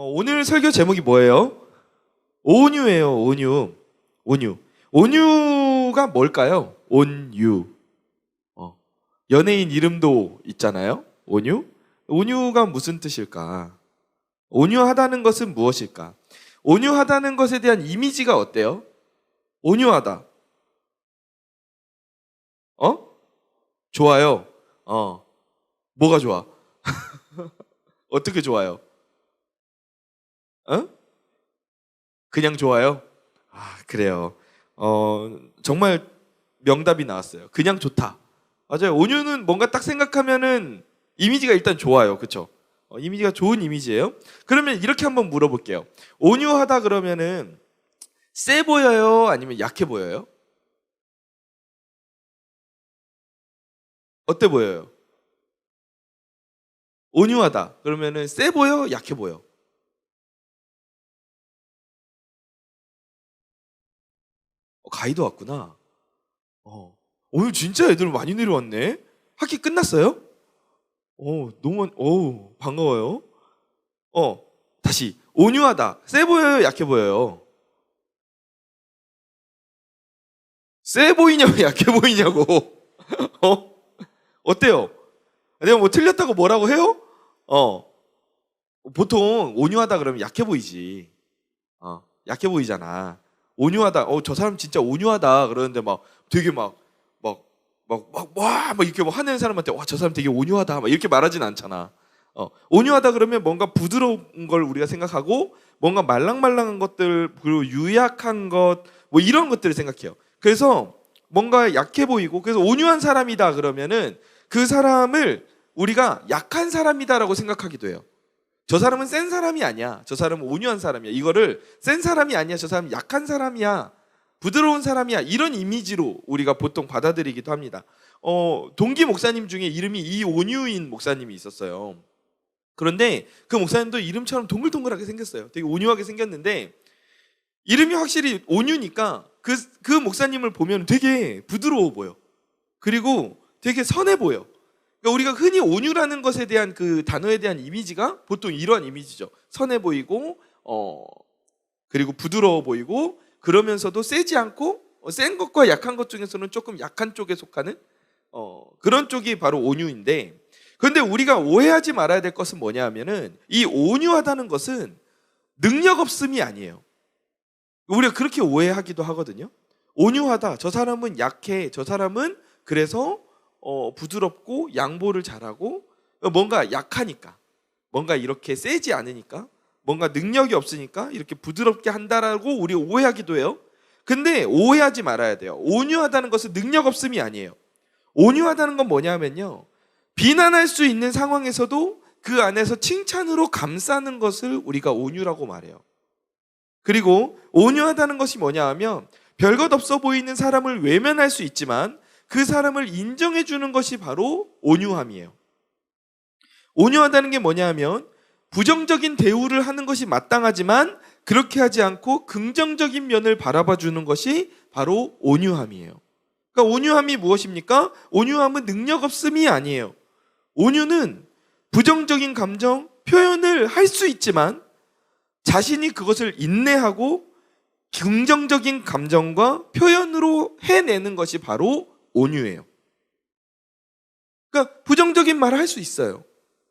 오늘 설교 제목이 뭐예요? 온유예요. 온유. 온유. 온유가 뭘까요? 온유. 연예인 이름도 있잖아요. 온유. 온유가 무슨 뜻일까? 온유하다는 것은 무엇일까? 온유하다는 것에 대한 이미지가 어때요? 온유하다. 좋아요. 뭐가 좋아? 어떻게 좋아요? 그냥 좋아요? 그래요. 정말 명답이 나왔어요. 그냥 좋다. 맞아요. 온유는 뭔가 딱 생각하면은 이미지가 일단 좋아요. 그렇죠? 이미지가 좋은 이미지예요. 그러면 이렇게 한번 물어볼게요. 온유하다 그러면은 세 보여요? 아니면 약해 보여요? 어때 보여요? 온유하다 그러면은 세 보여? 약해 보여? 가이드 왔구나. 오늘 진짜 애들 많이 내려왔네. 학기 끝났어요? 반가워요. 다시. 온유하다. 세 보여요? 약해 보여요? 세 보이냐고, 약해 보이냐고. 어때요? 내가 뭐 틀렸다고 뭐라고 해요? 보통 온유하다 그러면 약해 보이지. 약해 보이잖아. 온유하다. 저 사람 진짜 온유하다. 그러는데 막 되게 이렇게 막 화내는 사람한테 와, 저 사람 되게 온유하다. 막 이렇게 말하진 않잖아. 온유하다 그러면 뭔가 부드러운 걸 우리가 생각하고 뭔가 말랑말랑한 것들 그리고 유약한 것 뭐 이런 것들을 생각해요. 그래서 뭔가 약해 보이고 그래서 온유한 사람이다 그러면은 그 사람을 우리가 약한 사람이다라고 생각하기도 해요. 저 사람은 센 사람이 아니야. 저 사람은 온유한 사람이야. 이거를 센 사람이 아니야. 저 사람은 약한 사람이야. 부드러운 사람이야. 이런 이미지로 우리가 보통 받아들이기도 합니다. 동기 목사님 중에 이름이 이온유인 목사님이 있었어요. 그런데 그 목사님도 이름처럼 동글동글하게 생겼어요. 되게 온유하게 생겼는데 이름이 확실히 온유니까 그 목사님을 보면 되게 부드러워 보여. 그리고 되게 선해 보여. 그러니까 우리가 흔히 온유라는 것에 대한 그 단어에 대한 이미지가 보통 이러한 이미지죠. 선해 보이고 그리고 부드러워 보이고 그러면서도 세지 않고 센 것과 약한 것 중에서는 조금 약한 쪽에 속하는 그런 쪽이 바로 온유인데, 그런데 우리가 오해하지 말아야 될 것은 뭐냐 하면은 이 온유하다는 것은 능력 없음이 아니에요. 우리가 그렇게 오해하기도 하거든요. 온유하다, 저 사람은 약해, 저 사람은 그래서 부드럽고 양보를 잘하고 뭔가 약하니까, 뭔가 이렇게 세지 않으니까, 뭔가 능력이 없으니까 이렇게 부드럽게 한다라고 우리 오해하기도 해요. 근데 오해하지 말아야 돼요. 온유하다는 것은 능력 없음이 아니에요. 온유하다는 건 뭐냐면요, 비난할 수 있는 상황에서도 그 안에서 칭찬으로 감싸는 것을 우리가 온유라고 말해요. 그리고 온유하다는 것이 뭐냐 하면 별것 없어 보이는 사람을 외면할 수 있지만 그 사람을 인정해 주는 것이 바로 온유함이에요. 온유하다는 게 뭐냐 하면 부정적인 대우를 하는 것이 마땅하지만 그렇게 하지 않고 긍정적인 면을 바라봐 주는 것이 바로 온유함이에요. 그러니까 온유함이 무엇입니까? 온유함은 능력 없음이 아니에요. 온유는 부정적인 감정 표현을 할 수 있지만 자신이 그것을 인내하고 긍정적인 감정과 표현으로 해내는 것이 바로 온유예요. 그러니까 부정적인 말을 할 수 있어요.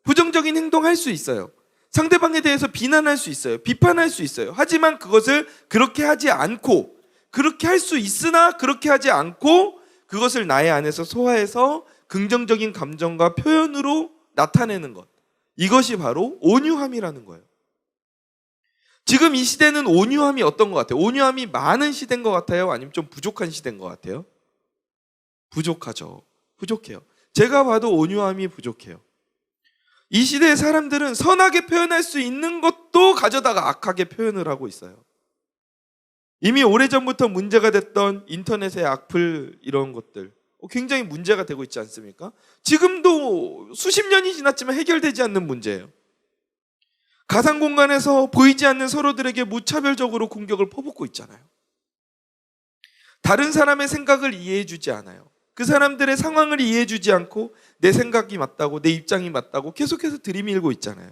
부정적인 행동할 수 있어요. 상대방에 대해서 비난할 수 있어요. 비판할 수 있어요. 하지만 그것을 그렇게 하지 않고, 그렇게 할 수 있으나 그렇게 하지 않고 그것을 나의 안에서 소화해서 긍정적인 감정과 표현으로 나타내는 것, 이것이 바로 온유함이라는 거예요. 지금 이 시대는 온유함이 어떤 것 같아요? 온유함이 많은 시대인 것 같아요? 아니면 좀 부족한 시대인 것 같아요? 부족하죠. 부족해요. 제가 봐도 온유함이 부족해요. 이 시대의 사람들은 선하게 표현할 수 있는 것도 가져다가 악하게 표현을 하고 있어요. 이미 오래전부터 문제가 됐던 인터넷의 악플 이런 것들 굉장히 문제가 되고 있지 않습니까? 지금도 수십 년이 지났지만 해결되지 않는 문제예요. 가상 공간에서 보이지 않는 서로들에게 무차별적으로 공격을 퍼붓고 있잖아요. 다른 사람의 생각을 이해해 주지 않아요. 그 사람들의 상황을 이해해 주지 않고 내 생각이 맞다고, 내 입장이 맞다고 계속해서 들이밀고 있잖아요.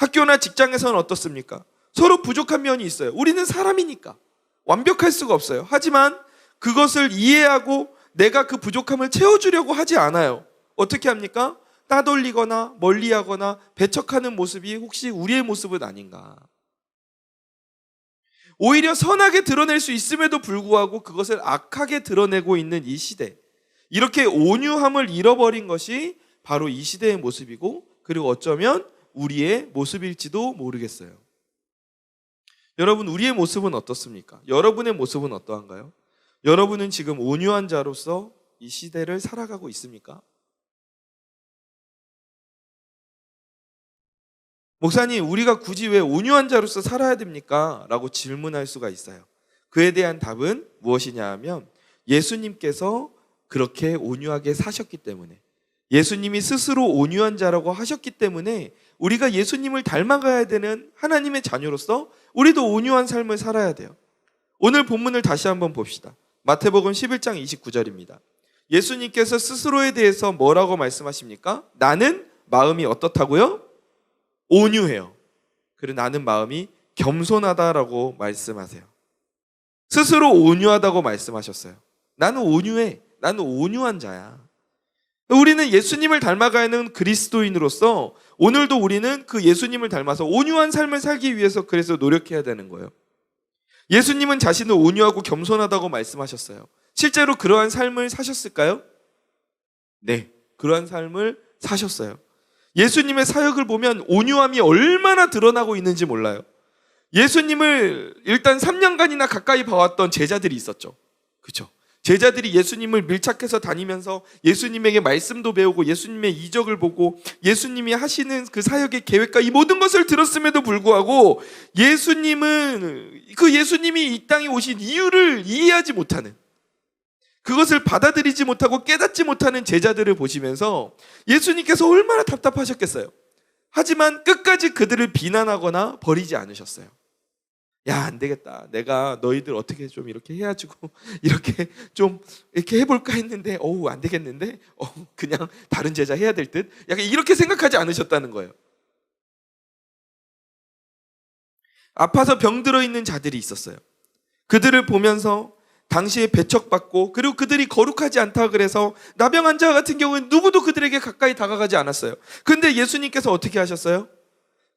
학교나 직장에서는 어떻습니까? 서로 부족한 면이 있어요. 우리는 사람이니까 완벽할 수가 없어요. 하지만 그것을 이해하고 내가 그 부족함을 채워주려고 하지 않아요. 어떻게 합니까? 따돌리거나 멀리하거나 배척하는 모습이 혹시 우리의 모습은 아닌가? 오히려 선하게 드러낼 수 있음에도 불구하고 그것을 악하게 드러내고 있는 이 시대, 이렇게 온유함을 잃어버린 것이 바로 이 시대의 모습이고, 그리고 어쩌면 우리의 모습일지도 모르겠어요. 여러분, 우리의 모습은 어떻습니까? 여러분의 모습은 어떠한가요? 여러분은 지금 온유한 자로서 이 시대를 살아가고 있습니까? 목사님, 우리가 굳이 왜 온유한 자로서 살아야 됩니까? 라고 질문할 수가 있어요. 그에 대한 답은 무엇이냐 하면, 예수님께서 그렇게 온유하게 사셨기 때문에, 예수님이 스스로 온유한 자라고 하셨기 때문에 우리가 예수님을 닮아가야 되는 하나님의 자녀로서 우리도 온유한 삶을 살아야 돼요. 오늘 본문을 다시 한번 봅시다. 마태복음 11장 29절입니다. 예수님께서 스스로에 대해서 뭐라고 말씀하십니까? 나는 마음이 어떻다고요? 온유해요. 그리고 나는 마음이 겸손하다라고 말씀하세요. 스스로 온유하다고 말씀하셨어요. 나는 온유해. 나는 온유한 자야. 우리는 예수님을 닮아가는 그리스도인으로서 오늘도 우리는 그 예수님을 닮아서 온유한 삶을 살기 위해서 그래서 노력해야 되는 거예요. 예수님은 자신을 온유하고 겸손하다고 말씀하셨어요. 실제로 그러한 삶을 사셨을까요? 네, 그러한 삶을 사셨어요. 예수님의 사역을 보면 온유함이 얼마나 드러나고 있는지 몰라요. 예수님을 일단 3년간이나 가까이 봐왔던 제자들이 있었죠. 그렇죠? 제자들이 예수님을 밀착해서 다니면서 예수님에게 말씀도 배우고 예수님의 이적을 보고 예수님이 하시는 그 사역의 계획과 이 모든 것을 들었음에도 불구하고 예수님이 이 땅에 오신 이유를 이해하지 못하는, 그것을 받아들이지 못하고 깨닫지 못하는 제자들을 보시면서 예수님께서 얼마나 답답하셨겠어요. 하지만 끝까지 그들을 비난하거나 버리지 않으셨어요. 야, 안 되겠다. 내가 너희들 어떻게 좀 이렇게 해가지고 이렇게 좀 이렇게 해볼까 했는데 안 되겠는데 그냥 다른 제자 해야 될 듯. 약간 이렇게 생각하지 않으셨다는 거예요. 아파서 병들어 있는 자들이 있었어요. 그들을 보면서 당시에 배척받고, 그리고 그들이 거룩하지 않다 그래서 나병 환자 같은 경우는 누구도 그들에게 가까이 다가가지 않았어요. 근데 예수님께서 어떻게 하셨어요?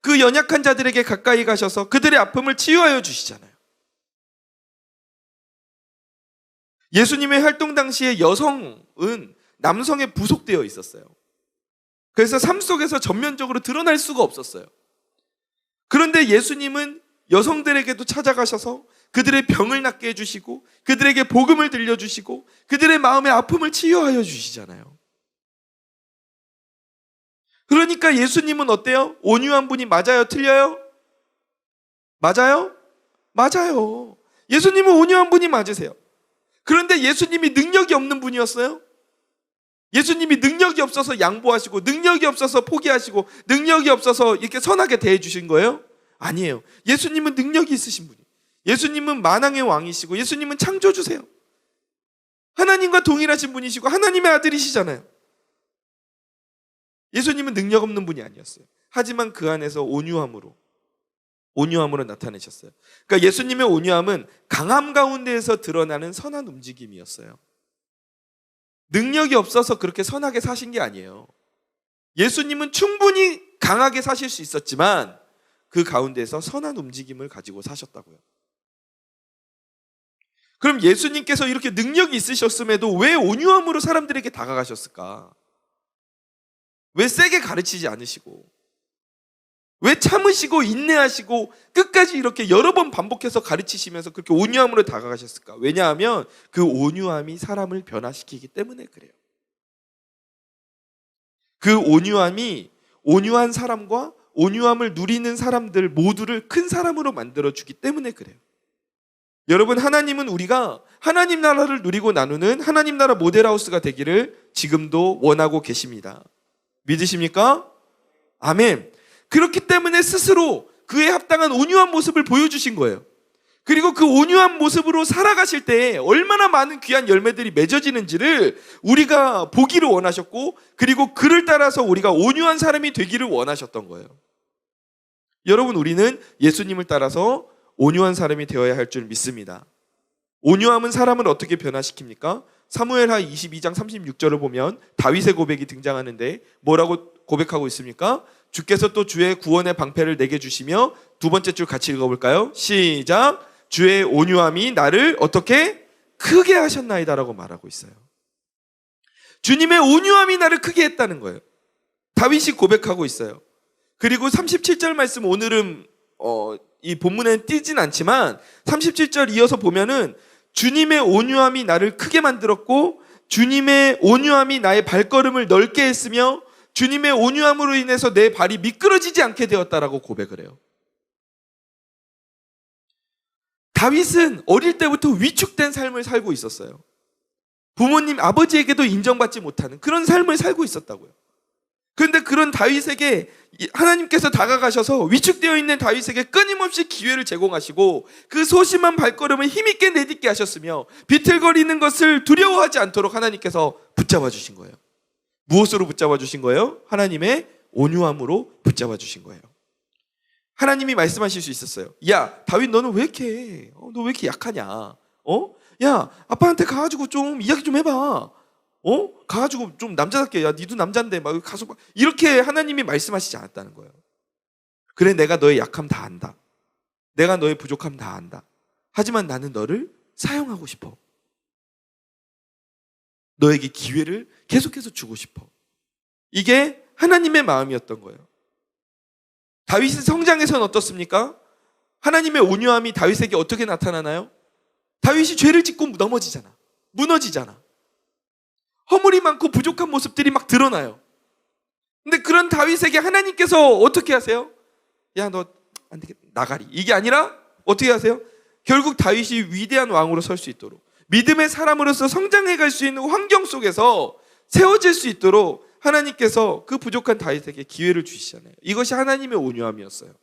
그 연약한 자들에게 가까이 가셔서 그들의 아픔을 치유하여 주시잖아요. 예수님의 활동 당시에 여성은 남성에 부속되어 있었어요. 그래서 삶 속에서 전면적으로 드러날 수가 없었어요. 그런데 예수님은 여성들에게도 찾아가셔서 그들의 병을 낫게 해주시고 그들에게 복음을 들려주시고 그들의 마음의 아픔을 치유하여 주시잖아요. 그러니까 예수님은 어때요? 온유한 분이 맞아요? 틀려요? 맞아요? 맞아요. 예수님은 온유한 분이 맞으세요. 그런데 예수님이 능력이 없는 분이었어요? 예수님이 능력이 없어서 양보하시고 능력이 없어서 포기하시고 능력이 없어서 이렇게 선하게 대해주신 거예요? 아니에요. 예수님은 능력이 있으신 분이에요. 예수님은 만왕의 왕이시고 예수님은 창조주세요. 하나님과 동일하신 분이시고 하나님의 아들이시잖아요. 예수님은 능력 없는 분이 아니었어요. 하지만 그 안에서 온유함으로 나타내셨어요. 그러니까 예수님의 온유함은 강함 가운데에서 드러나는 선한 움직임이었어요. 능력이 없어서 그렇게 선하게 사신 게 아니에요. 예수님은 충분히 강하게 사실 수 있었지만 그 가운데에서 선한 움직임을 가지고 사셨다고요. 그럼 예수님께서 이렇게 능력이 있으셨음에도 왜 온유함으로 사람들에게 다가가셨을까? 왜 세게 가르치지 않으시고, 왜 참으시고 인내하시고 끝까지 이렇게 여러 번 반복해서 가르치시면서 그렇게 온유함으로 다가가셨을까? 왜냐하면 그 온유함이 사람을 변화시키기 때문에 그래요. 그 온유함이 온유한 사람과 온유함을 누리는 사람들 모두를 큰 사람으로 만들어주기 때문에 그래요. 여러분, 하나님은 우리가 하나님 나라를 누리고 나누는 하나님 나라 모델하우스가 되기를 지금도 원하고 계십니다. 믿으십니까? 아멘. 그렇기 때문에 스스로 그에 합당한 온유한 모습을 보여주신 거예요. 그리고 그 온유한 모습으로 살아가실 때 얼마나 많은 귀한 열매들이 맺어지는지를 우리가 보기를 원하셨고, 그리고 그를 따라서 우리가 온유한 사람이 되기를 원하셨던 거예요. 여러분, 우리는 예수님을 따라서 온유한 사람이 되어야 할 줄 믿습니다. 온유함은 사람을 어떻게 변화시킵니까? 사무엘하 22장 36절을 보면 다윗의 고백이 등장하는데 뭐라고 고백하고 있습니까? 주께서 또 주의 구원의 방패를 내게 주시며, 두 번째 줄 같이 읽어볼까요? 시작! 주의 온유함이 나를 어떻게 크게 하셨나이다라고 말하고 있어요. 주님의 온유함이 나를 크게 했다는 거예요. 다윗이 고백하고 있어요. 그리고 37절 말씀, 오늘은 이 본문에 띄진 않지만 37절 이어서 보면은 주님의 온유함이 나를 크게 만들었고, 주님의 온유함이 나의 발걸음을 넓게 했으며, 주님의 온유함으로 인해서 내 발이 미끄러지지 않게 되었다라고 고백을 해요. 다윗은 어릴 때부터 위축된 삶을 살고 있었어요. 부모님, 아버지에게도 인정받지 못하는 그런 삶을 살고 있었다고요. 그런데 그런 다윗에게 하나님께서 다가가셔서 위축되어 있는 다윗에게 끊임없이 기회를 제공하시고, 그 소심한 발걸음을 힘있게 내딛게 하셨으며, 비틀거리는 것을 두려워하지 않도록 하나님께서 붙잡아 주신 거예요. 무엇으로 붙잡아 주신 거예요? 하나님의 온유함으로 붙잡아 주신 거예요. 하나님이 말씀하실 수 있었어요. 야, 다윗, 너는 왜 이렇게 너 왜 이렇게 약하냐? 야, 아빠한테 가가지고 좀 이야기 좀 해봐. 가가지고 좀 남자답게, 야, 니도 남잔데 막 가서 막, 이렇게 하나님이 말씀하시지 않았다는 거예요. 그래, 내가 너의 약함 다 안다. 내가 너의 부족함 다 안다. 하지만 나는 너를 사용하고 싶어. 너에게 기회를 계속해서 주고 싶어. 이게 하나님의 마음이었던 거예요. 다윗의 성장에서는 어떻습니까? 하나님의 온유함이 다윗에게 어떻게 나타나나요? 다윗이 죄를 짓고 넘어지잖아. 무너지잖아. 허물이 많고 부족한 모습들이 막 드러나요. 근데 그런 다윗에게 하나님께서 어떻게 하세요? 야, 너 안 되겠다, 나가리. 이게 아니라 어떻게 하세요? 결국 다윗이 위대한 왕으로 설 수 있도록, 믿음의 사람으로서 성장해 갈 수 있는 환경 속에서 세워질 수 있도록 하나님께서 그 부족한 다윗에게 기회를 주시잖아요. 이것이 하나님의 온유함이었어요.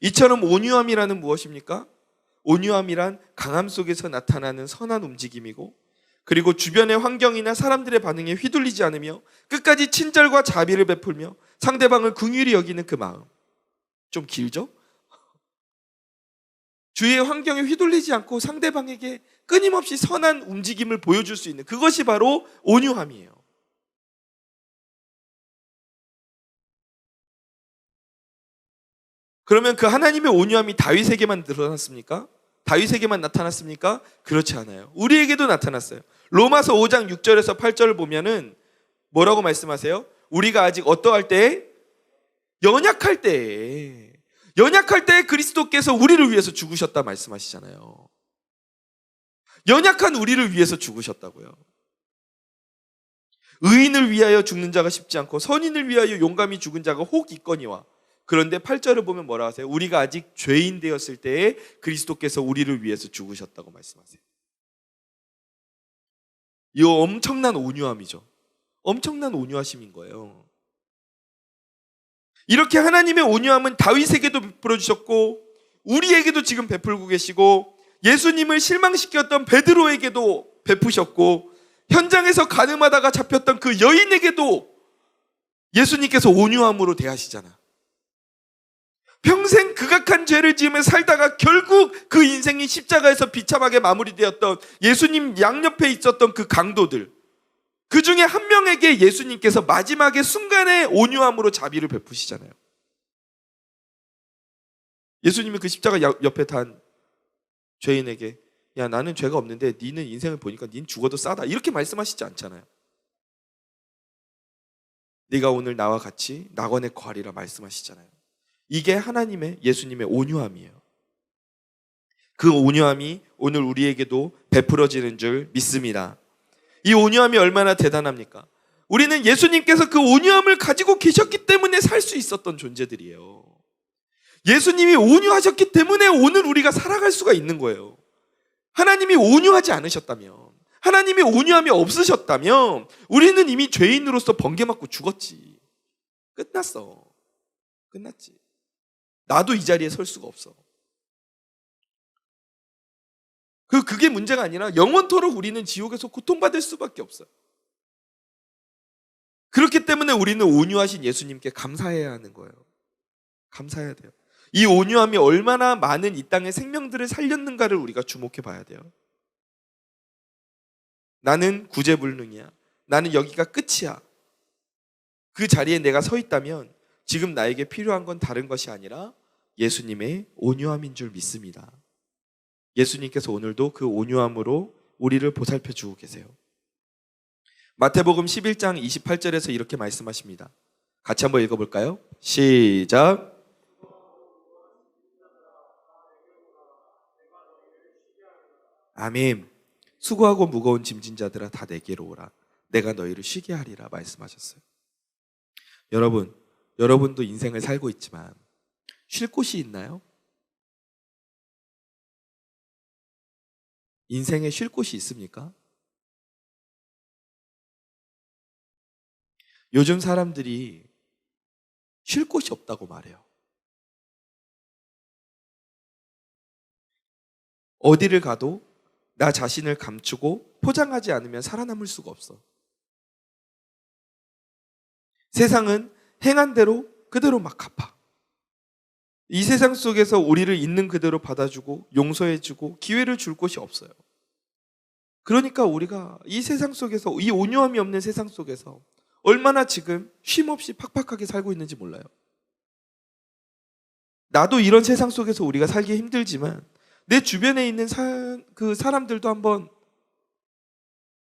이처럼 온유함이라는 무엇입니까? 온유함이란 강함 속에서 나타나는 선한 움직임이고, 그리고 주변의 환경이나 사람들의 반응에 휘둘리지 않으며 끝까지 친절과 자비를 베풀며 상대방을 긍휼히 여기는 그 마음. 좀 길죠? 주위의 환경에 휘둘리지 않고 상대방에게 끊임없이 선한 움직임을 보여줄 수 있는, 그것이 바로 온유함이에요. 그러면 그 하나님의 온유함이 다윗에게만 드러났습니까? 다윗에게만 나타났습니까? 그렇지 않아요. 우리에게도 나타났어요. 로마서 5장 6절에서 8절을 보면은 뭐라고 말씀하세요? 우리가 아직 어떠할 때? 연약할 때에 그리스도께서 우리를 위해서 죽으셨다 말씀하시잖아요. 연약한 우리를 위해서 죽으셨다고요. 의인을 위하여 죽는 자가 쉽지 않고 선인을 위하여 용감히 죽은 자가 혹 있거니와. 그런데 8절을 보면 뭐라 하세요? 우리가 아직 죄인 되었을 때에 그리스도께서 우리를 위해서 죽으셨다고 말씀하세요. 이 엄청난 온유함이죠. 엄청난 온유하심인 거예요. 이렇게 하나님의 온유함은 다윗에게도 베풀어 주셨고, 우리에게도 지금 베풀고 계시고, 예수님을 실망시켰던 베드로에게도 베푸셨고, 현장에서 가늠하다가 잡혔던 그 여인에게도 예수님께서 온유함으로 대하시잖아. 평생 극악한 죄를 지으며 살다가 결국 그 인생이 십자가에서 비참하게 마무리되었던 예수님 양옆에 있었던 그 강도들, 그 중에 한 명에게 예수님께서 마지막에 순간에 온유함으로 자비를 베푸시잖아요. 예수님이 그 십자가 옆에 탄 죄인에게, 야, 나는 죄가 없는데 니는 인생을 보니까 닌 죽어도 싸다, 이렇게 말씀하시지 않잖아요. 네가 오늘 나와 같이 낙원에 거하리라 말씀하시잖아요. 이게 하나님의, 예수님의 온유함이에요. 그 온유함이 오늘 우리에게도 베풀어지는 줄 믿습니다. 이 온유함이 얼마나 대단합니까? 우리는 예수님께서 그 온유함을 가지고 계셨기 때문에 살 수 있었던 존재들이에요. 예수님이 온유하셨기 때문에 오늘 우리가 살아갈 수가 있는 거예요. 하나님이 온유하지 않으셨다면, 하나님의 온유함이 없으셨다면 우리는 이미 죄인으로서 번개 맞고 죽었지. 끝났어. 끝났지. 나도 이 자리에 설 수가 없어. 그게 문제가 아니라 영원토록 우리는 지옥에서 고통받을 수밖에 없어요. 그렇기 때문에 우리는 온유하신 예수님께 감사해야 하는 거예요. 감사해야 돼요. 이 온유함이 얼마나 많은 이 땅의 생명들을 살렸는가를 우리가 주목해 봐야 돼요. 나는 구제불능이야. 나는 여기가 끝이야. 그 자리에 내가 서 있다면 지금 나에게 필요한 건 다른 것이 아니라 예수님의 온유함인 줄 믿습니다. 예수님께서 오늘도 그 온유함으로 우리를 보살펴 주고 계세요. 마태복음 11장 28절에서 이렇게 말씀하십니다. 같이 한번 읽어볼까요? 시작. 아멘. 수고하고 무거운 짐진 자들아 다 내게로 오라. 내가 너희를 쉬게 하리라 말씀하셨어요. 여러분도 인생을 살고 있지만 쉴 곳이 있나요? 인생에 쉴 곳이 있습니까? 요즘 사람들이 쉴 곳이 없다고 말해요. 어디를 가도 나 자신을 감추고 포장하지 않으면 살아남을 수가 없어. 세상은 행한 대로 그대로 막 갚아. 이 세상 속에서 우리를 있는 그대로 받아주고 용서해주고 기회를 줄 곳이 없어요. 그러니까 우리가 이 세상 속에서, 이 온유함이 없는 세상 속에서 얼마나 지금 쉼없이 팍팍하게 살고 있는지 몰라요. 나도 이런 세상 속에서 우리가 살기 힘들지만 내 주변에 있는 그 사람들도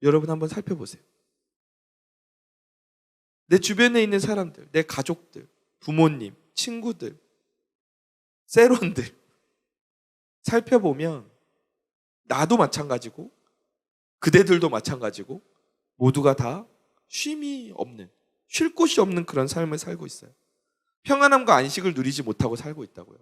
여러분 한번 살펴보세요. 내 주변에 있는 사람들, 내 가족들, 부모님, 친구들, 세론들 살펴보면 나도 마찬가지고 그대들도 마찬가지고 모두가 다 쉼이 없는, 쉴 곳이 없는 그런 삶을 살고 있어요. 평안함과 안식을 누리지 못하고 살고 있다고요.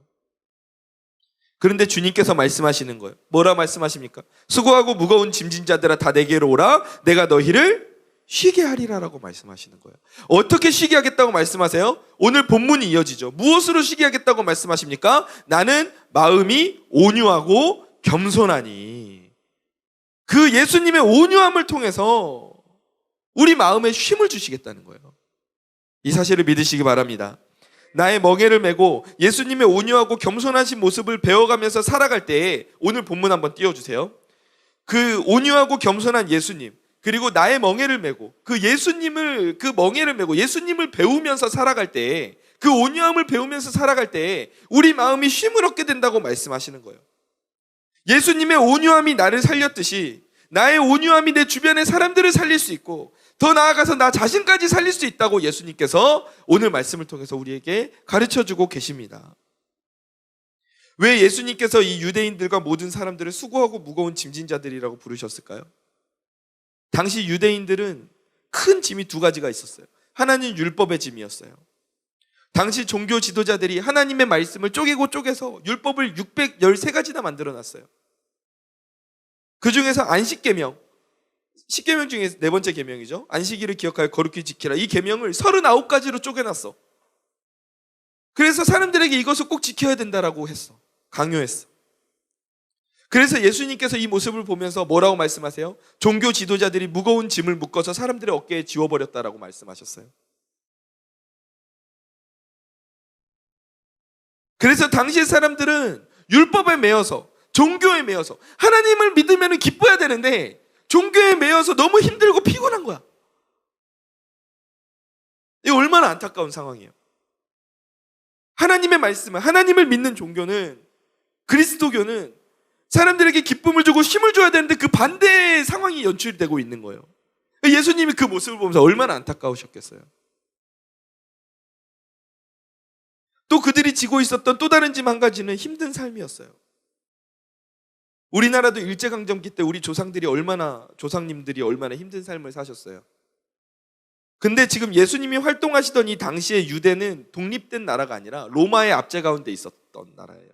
그런데 주님께서 말씀하시는 거예요. 뭐라 말씀하십니까? 수고하고 무거운 짐진 자들아 다 내게로 오라. 내가 너희를 쉬게 하리라라고 말씀하시는 거예요. 어떻게 쉬게 하겠다고 말씀하세요? 오늘 본문이 이어지죠. 무엇으로 쉬게 하겠다고 말씀하십니까? 나는 마음이 온유하고 겸손하니. 그 예수님의 온유함을 통해서 우리 마음에 쉼을 주시겠다는 거예요. 이 사실을 믿으시기 바랍니다. 나의 멍에를 메고 예수님의 온유하고 겸손하신 모습을 배워가면서 살아갈 때에, 오늘 본문 한번 띄워주세요. 그 온유하고 겸손한 예수님, 그리고 나의 멍에를 메고 그 멍에를 메고 예수님을 배우면서 살아갈 때에, 그 온유함을 배우면서 살아갈 때에 우리 마음이 쉼을 얻게 된다고 말씀하시는 거예요. 예수님의 온유함이 나를 살렸듯이 나의 온유함이 내 주변의 사람들을 살릴 수 있고, 더 나아가서 나 자신까지 살릴 수 있다고 예수님께서 오늘 말씀을 통해서 우리에게 가르쳐주고 계십니다. 왜 예수님께서 이 유대인들과 모든 사람들을 수고하고 무거운 짐진 자들이라고 부르셨을까요? 당시 유대인들은 큰 짐이 두 가지가 있었어요. 하나는 율법의 짐이었어요. 당시 종교 지도자들이 하나님의 말씀을 쪼개서 율법을 613가지나 만들어놨어요. 그 중에서 안식계명, 10계명 중에 네 번째 계명이죠. 안식일을 기억하여 거룩히 지키라. 이 계명을 39가지로 쪼개놨어. 그래서 사람들에게 이것을 꼭 지켜야 된다라고 했어. 강요했어. 그래서 예수님께서 이 모습을 보면서 뭐라고 말씀하세요? 종교 지도자들이 무거운 짐을 묶어서 사람들의 어깨에 지워버렸다라고 말씀하셨어요. 그래서 당시의 사람들은 율법에 매여서, 종교에 매여서, 하나님을 믿으면 기뻐야 되는데 종교에 매여서 너무 힘들고 피곤한 거야. 이거 얼마나 안타까운 상황이에요. 하나님의 말씀은, 하나님을 믿는 종교는, 그리스도교는 사람들에게 기쁨을 주고 힘을 줘야 되는데 그 반대의 상황이 연출되고 있는 거예요. 예수님이 그 모습을 보면서 얼마나 안타까우셨겠어요. 또 그들이 지고 있었던 또 다른 짐 한 가지는 힘든 삶이었어요. 우리나라도 일제강점기 때 우리 조상님들이 얼마나 힘든 삶을 사셨어요. 근데 지금 예수님이 활동하시던 이 당시의 유대는 독립된 나라가 아니라 로마의 압제 가운데 있었던 나라예요.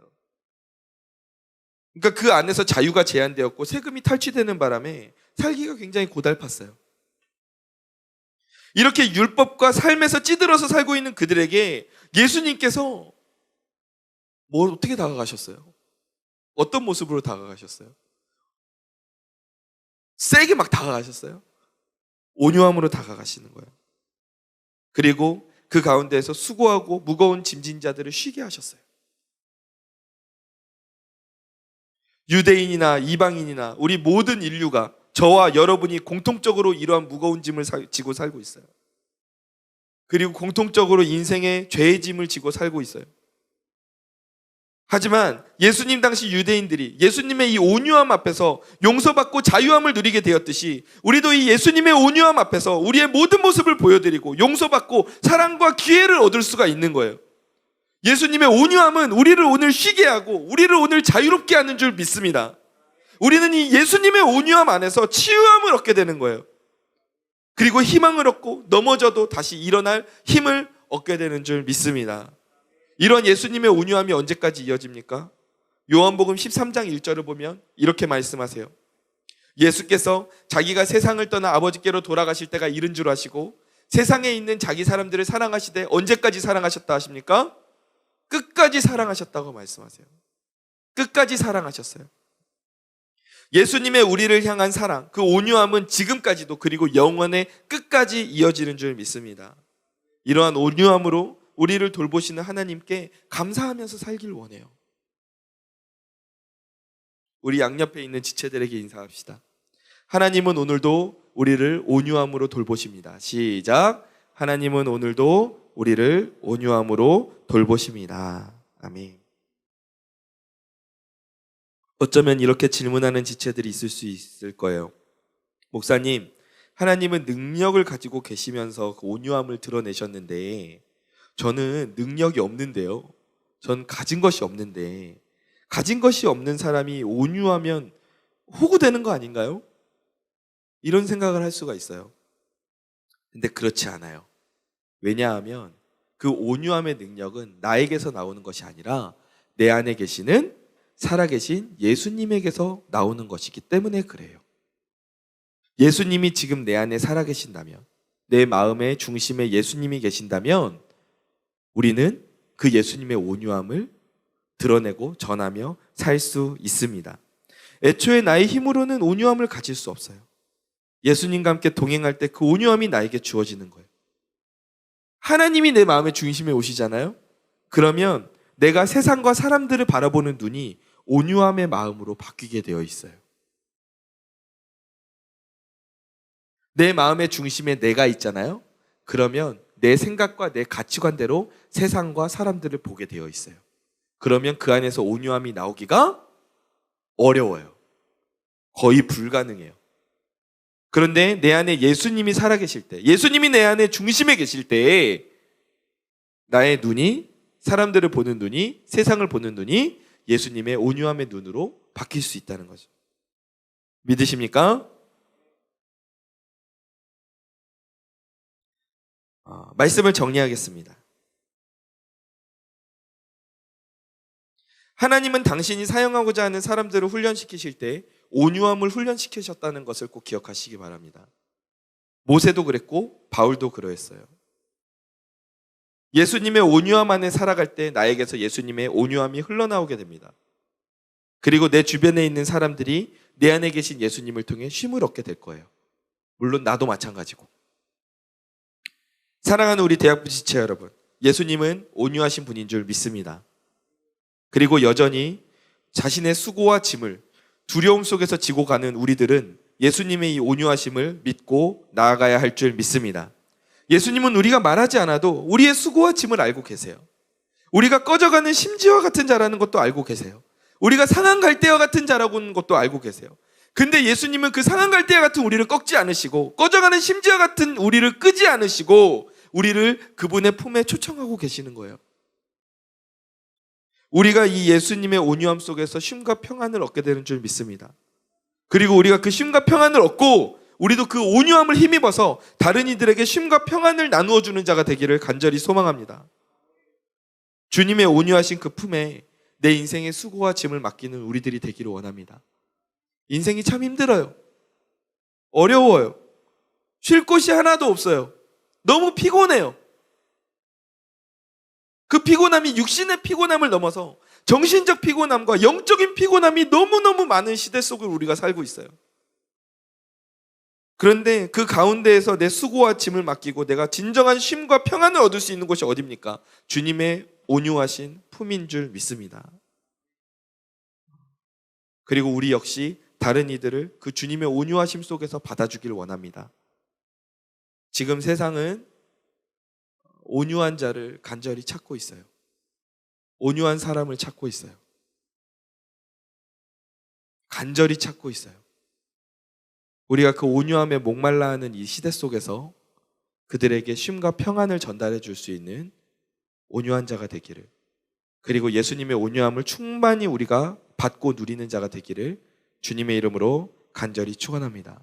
그러니까 그 안에서 자유가 제한되었고 세금이 탈취되는 바람에 살기가 굉장히 고달팠어요. 이렇게 율법과 삶에서 찌들어서 살고 있는 그들에게 예수님께서 어떻게 다가가셨어요? 어떤 모습으로 다가가셨어요? 세게 막 다가가셨어요? 온유함으로 다가가시는 거예요. 그리고 그 가운데에서 수고하고 무거운 짐진 자들을 쉬게 하셨어요. 유대인이나 이방인이나 우리 모든 인류가, 저와 여러분이 공통적으로 이러한 무거운 짐을 지고 살고 있어요. 그리고 공통적으로 인생의 죄의 짐을 지고 살고 있어요. 하지만 예수님 당시 유대인들이 예수님의 이 온유함 앞에서 용서받고 자유함을 누리게 되었듯이, 우리도 이 예수님의 온유함 앞에서 우리의 모든 모습을 보여드리고 용서받고 사랑과 기회를 얻을 수가 있는 거예요. 예수님의 온유함은 우리를 오늘 쉬게 하고 우리를 오늘 자유롭게 하는 줄 믿습니다. 우리는 이 예수님의 온유함 안에서 치유함을 얻게 되는 거예요. 그리고 희망을 얻고 넘어져도 다시 일어날 힘을 얻게 되는 줄 믿습니다. 이런 예수님의 온유함이 언제까지 이어집니까? 요한복음 13장 1절을 보면 이렇게 말씀하세요. 예수께서 자기가 세상을 떠나 아버지께로 돌아가실 때가 이른 줄 아시고 세상에 있는 자기 사람들을 사랑하시되 언제까지 사랑하셨다 하십니까? 끝까지 사랑하셨다고 말씀하세요. 끝까지 사랑하셨어요. 예수님의 우리를 향한 사랑, 그 온유함은 지금까지도 그리고 영원의 끝까지 이어지는 줄 믿습니다. 이러한 온유함으로 우리를 돌보시는 하나님께 감사하면서 살길 원해요. 우리 양옆에 있는 지체들에게 인사합시다. 하나님은 오늘도 우리를 온유함으로 돌보십니다. 시작. 하나님은 오늘도 우리를 온유함으로 돌보십니다. 아멘. 어쩌면 이렇게 질문하는 지체들이 있을 수 있을 거예요. 목사님, 하나님은 능력을 가지고 계시면서 그 온유함을 드러내셨는데 저는 능력이 없는데요. 전 가진 것이 없는데, 가진 것이 없는 사람이 온유하면 호구되는 거 아닌가요? 이런 생각을 할 수가 있어요. 근데 그렇지 않아요. 왜냐하면 그 온유함의 능력은 나에게서 나오는 것이 아니라 내 안에 계시는 살아계신 예수님에게서 나오는 것이기 때문에 그래요. 예수님이 지금 내 안에 살아계신다면, 내 마음의 중심에 예수님이 계신다면 우리는 그 예수님의 온유함을 드러내고 전하며 살 수 있습니다. 애초에 나의 힘으로는 온유함을 가질 수 없어요. 예수님과 함께 동행할 때 그 온유함이 나에게 주어지는 거예요. 하나님이 내 마음의 중심에 오시잖아요. 그러면 내가 세상과 사람들을 바라보는 눈이 온유함의 마음으로 바뀌게 되어 있어요. 내 마음의 중심에 내가 있잖아요. 그러면 내 생각과 내 가치관대로 세상과 사람들을 보게 되어 있어요. 그러면 그 안에서 온유함이 나오기가 어려워요. 거의 불가능해요. 그런데 내 안에 예수님이 살아계실 때, 예수님이 내 안에 중심에 계실 때 나의 눈이, 사람들을 보는 눈이, 세상을 보는 눈이 예수님의 온유함의 눈으로 바뀔 수 있다는 거죠. 믿으십니까? 말씀을 정리하겠습니다. 하나님은 당신이 사용하고자 하는 사람들을 훈련시키실 때 온유함을 훈련시키셨다는 것을 꼭 기억하시기 바랍니다. 모세도 그랬고 바울도 그러했어요. 예수님의 온유함 안에 살아갈 때 나에게서 예수님의 온유함이 흘러나오게 됩니다. 그리고 내 주변에 있는 사람들이 내 안에 계신 예수님을 통해 쉼을 얻게 될 거예요. 물론 나도 마찬가지고. 사랑하는 우리 대학부 지체 여러분, 예수님은 온유하신 분인 줄 믿습니다. 그리고 여전히 자신의 수고와 짐을 두려움 속에서 지고 가는 우리들은 예수님의 이 온유하심을 믿고 나아가야 할 줄 믿습니다. 예수님은 우리가 말하지 않아도 우리의 수고와 짐을 알고 계세요. 우리가 꺼져가는 심지와 같은 자라는 것도 알고 계세요. 우리가 상한 갈대와 같은 자라는 것도 알고 계세요. 근데 예수님은 그 상한 갈대와 같은 우리를 꺾지 않으시고 꺼져가는 심지와 같은 우리를 끄지 않으시고 우리를 그분의 품에 초청하고 계시는 거예요. 우리가 이 예수님의 온유함 속에서 쉼과 평안을 얻게 되는 줄 믿습니다. 그리고 우리가 그 쉼과 평안을 얻고 우리도 그 온유함을 힘입어서 다른 이들에게 쉼과 평안을 나누어 주는 자가 되기를 간절히 소망합니다. 주님의 온유하신 그 품에 내 인생의 수고와 짐을 맡기는 우리들이 되기를 원합니다. 인생이 참 힘들어요. 어려워요. 쉴 곳이 하나도 없어요. 너무 피곤해요. 그 피곤함이 육신의 피곤함을 넘어서 정신적 피곤함과 영적인 피곤함이 너무너무 많은 시대 속을 우리가 살고 있어요. 그런데 그 가운데에서 내 수고와 짐을 맡기고 내가 진정한 쉼과 평안을 얻을 수 있는 곳이 어디입니까? 주님의 온유하신 품인 줄 믿습니다. 그리고 우리 역시 다른 이들을 그 주님의 온유하심 속에서 받아주길 원합니다. 지금 세상은 온유한 자를 간절히 찾고 있어요. 온유한 사람을 찾고 있어요. 간절히 찾고 있어요. 우리가 그 온유함에 목말라 하는 이 시대 속에서 그들에게 쉼과 평안을 전달해 줄 수 있는 온유한 자가 되기를, 그리고 예수님의 온유함을 충만히 우리가 받고 누리는 자가 되기를 주님의 이름으로 간절히 축원합니다.